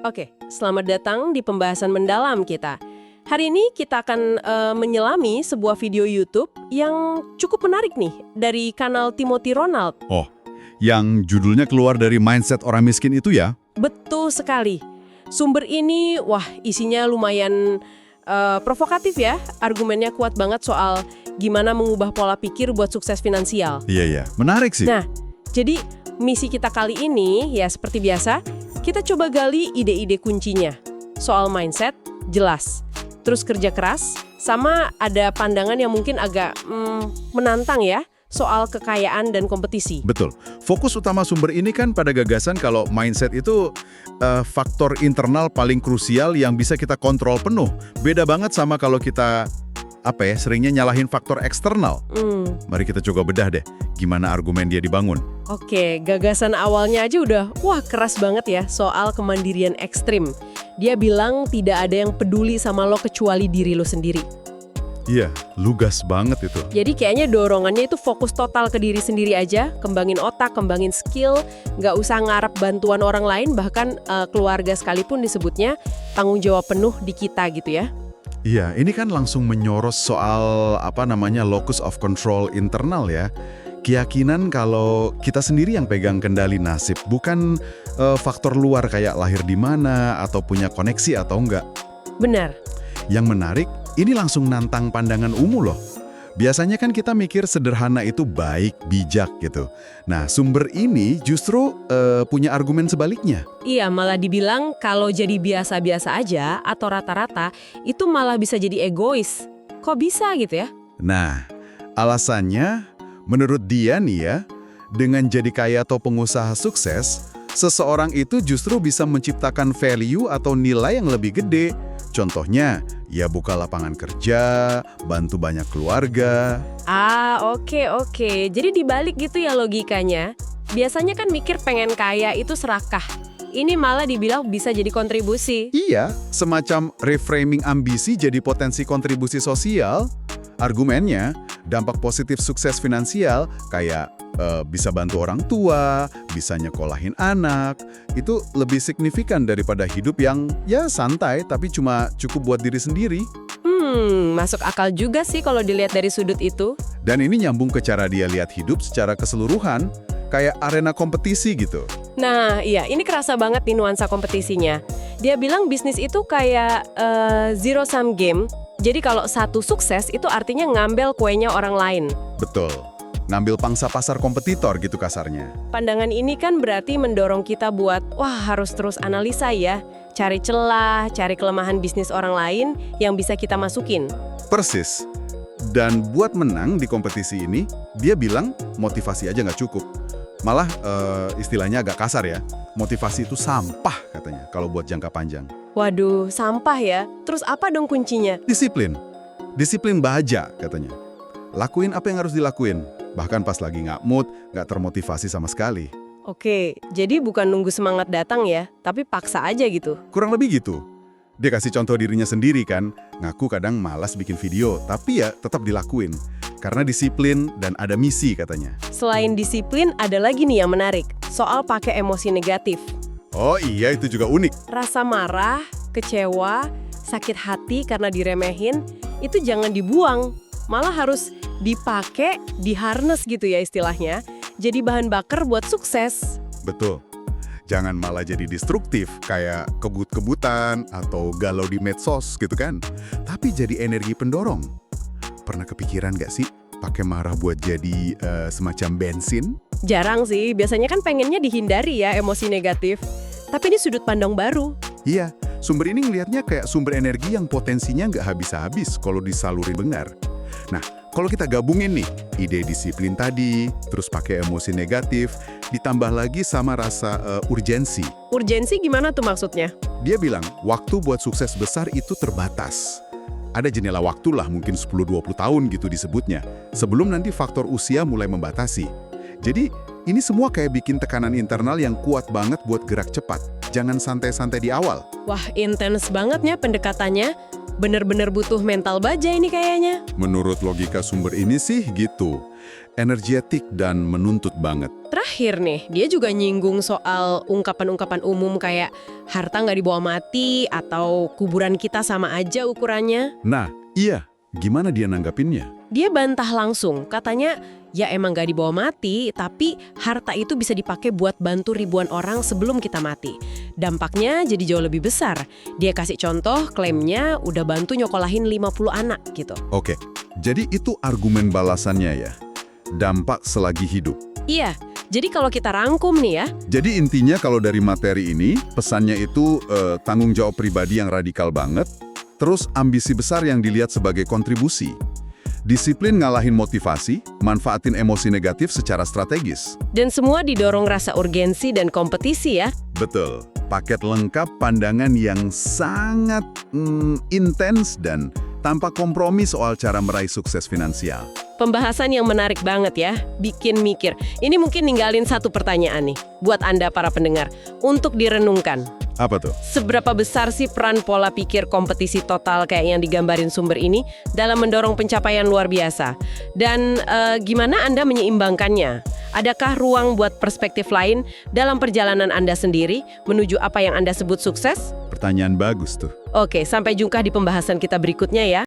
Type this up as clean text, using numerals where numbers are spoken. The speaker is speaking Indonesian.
Oke, selamat datang di pembahasan mendalam kita. Hari ini kita akan menyelami sebuah video YouTube yang cukup menarik nih dari kanal Timothy Ronald. Oh, yang judulnya keluar dari mindset orang miskin itu ya? Betul sekali. Sumber ini, wah isinya lumayan provokatif ya. Argumennya kuat banget soal gimana mengubah pola pikir buat sukses finansial. Iya, menarik sih. Nah, jadi misi kita kali ini ya seperti biasa, kita coba gali ide-ide kuncinya. Soal mindset, jelas. Terus kerja keras, sama ada pandangan yang mungkin agak menantang ya, soal kekayaan dan kompetisi. Betul. Fokus utama sumber ini kan pada gagasan kalau mindset itu faktor internal paling krusial yang bisa kita kontrol penuh. Beda banget sama kalau kita seringnya nyalahin faktor eksternal. Mari kita coba bedah deh, gimana argumen dia dibangun. Oke, gagasan awalnya aja udah, wah keras banget ya, soal kemandirian ekstrim. Dia bilang tidak ada yang peduli sama lo kecuali diri lo sendiri. Iya, lugas banget itu. Jadi kayaknya dorongannya itu fokus total ke diri sendiri aja, kembangin otak, kembangin skill, nggak usah ngarep bantuan orang lain, bahkan keluarga sekalipun disebutnya tanggung jawab penuh di kita gitu ya. Iya, ini kan langsung menyoros soal locus of control internal ya. Keyakinan kalau kita sendiri yang pegang kendali nasib, bukan faktor luar kayak lahir di mana atau punya koneksi atau enggak. Benar. Yang menarik, ini langsung nantang pandangan umum loh. Biasanya kan kita mikir sederhana itu baik, bijak gitu. Nah, sumber ini justru punya argumen sebaliknya. Iya, malah dibilang kalau jadi biasa-biasa aja atau rata-rata, itu malah bisa jadi egois. Kok bisa gitu ya? Nah, alasannya menurut dia nih ya, dengan jadi kaya atau pengusaha sukses, seseorang itu justru bisa menciptakan value atau nilai yang lebih gede. Contohnya, ya buka lapangan kerja, bantu banyak keluarga. Oke. Jadi dibalik gitu ya logikanya. Biasanya kan mikir pengen kaya itu serakah. Ini malah dibilang bisa jadi kontribusi. Iya, semacam reframing ambisi jadi potensi kontribusi sosial. Argumennya, dampak positif sukses finansial kayak bisa bantu orang tua, bisa nyekolahin anak, itu lebih signifikan daripada hidup yang ya santai tapi cuma cukup buat diri sendiri. Masuk akal juga sih kalau dilihat dari sudut itu. Dan ini nyambung ke cara dia lihat hidup secara keseluruhan, kayak arena kompetisi gitu. Nah, iya, ini kerasa banget nih nuansa kompetisinya. Dia bilang bisnis itu kayak zero sum game. Jadi kalau satu sukses itu artinya ngambil kuenya orang lain. Betul. Ngambil pangsa pasar kompetitor gitu kasarnya. Pandangan ini kan berarti mendorong kita buat, harus terus analisa ya. Cari celah, cari kelemahan bisnis orang lain yang bisa kita masukin. Persis. Dan buat menang di kompetisi ini, dia bilang motivasi aja nggak cukup. Malah istilahnya agak kasar ya, motivasi itu sampah katanya kalau buat jangka panjang. Waduh, sampah ya. Terus apa dong kuncinya? Disiplin. Disiplin baja katanya. Lakuin apa yang harus dilakuin. Bahkan pas lagi nggak mood, nggak termotivasi sama sekali. Oke, jadi bukan nunggu semangat datang ya, tapi paksa aja gitu. Kurang lebih gitu. Dia kasih contoh dirinya sendiri kan, ngaku kadang malas bikin video, tapi ya tetap dilakuin. Karena disiplin dan ada misi katanya. Selain disiplin, ada lagi nih yang menarik, soal pakai emosi negatif. Oh iya, itu juga unik. Rasa marah, kecewa, sakit hati karena diremehin, itu jangan dibuang. Malah harus dipakai, diharness gitu ya istilahnya. Jadi bahan bakar buat sukses. Betul. Jangan malah jadi destruktif, kayak kebut-kebutan atau galau di medsos gitu kan. Tapi jadi energi pendorong. Pernah kepikiran gak sih pakai marah buat jadi semacam bensin? Jarang sih, biasanya kan pengennya dihindari ya emosi negatif. Tapi ini sudut pandang baru. Iya, sumber ini ngelihatnya kayak sumber energi yang potensinya nggak habis-habis kalau disaluri benar. Nah, kalau kita gabungin nih, ide disiplin tadi, terus pakai emosi negatif, ditambah lagi sama rasa urgensi. Urgensi gimana tuh maksudnya? Dia bilang, waktu buat sukses besar itu terbatas. Ada jendela waktu lah, mungkin 10-20 tahun gitu disebutnya, sebelum nanti faktor usia mulai membatasi. Jadi, ini semua kayak bikin tekanan internal yang kuat banget buat gerak cepat. Jangan santai-santai di awal. Wah, intens banget ya pendekatannya. bener-bener butuh mental baja ini kayaknya. Menurut logika sumber ini sih gitu. Energetik dan menuntut banget. Terakhir nih, dia juga nyinggung soal ungkapan-ungkapan umum kayak harta nggak dibawa mati atau kuburan kita sama aja ukurannya. Nah, iya. Gimana dia nanggapinnya? Dia bantah langsung, katanya ya emang nggak dibawa mati, tapi harta itu bisa dipakai buat bantu ribuan orang sebelum kita mati. Dampaknya jadi jauh lebih besar. Dia kasih contoh, klaimnya udah bantu nyokolahin 50 anak gitu. Oke, jadi itu argumen balasannya ya. Dampak selagi hidup. Iya, jadi kalau kita rangkum nih ya, Jadi intinya kalau dari materi ini, pesannya itu tanggung jawab pribadi yang radikal banget, terus ambisi besar yang dilihat sebagai kontribusi. Disiplin ngalahin motivasi, manfaatin emosi negatif secara strategis. dan semua didorong rasa urgensi dan kompetisi ya. Betul, paket lengkap pandangan yang sangat intens dan tanpa kompromi soal cara meraih sukses finansial. Pembahasan yang menarik banget ya, bikin mikir. Ini mungkin ninggalin satu pertanyaan nih, buat Anda para pendengar, untuk direnungkan. Apa tuh? Seberapa besar sih peran pola pikir kompetisi total kayak yang digambarin sumber ini dalam mendorong pencapaian luar biasa? Dan gimana Anda menyeimbangkannya? Adakah ruang buat perspektif lain dalam perjalanan Anda sendiri menuju apa yang Anda sebut sukses? Pertanyaan bagus tuh. Oke, sampai jumpa di pembahasan kita berikutnya ya.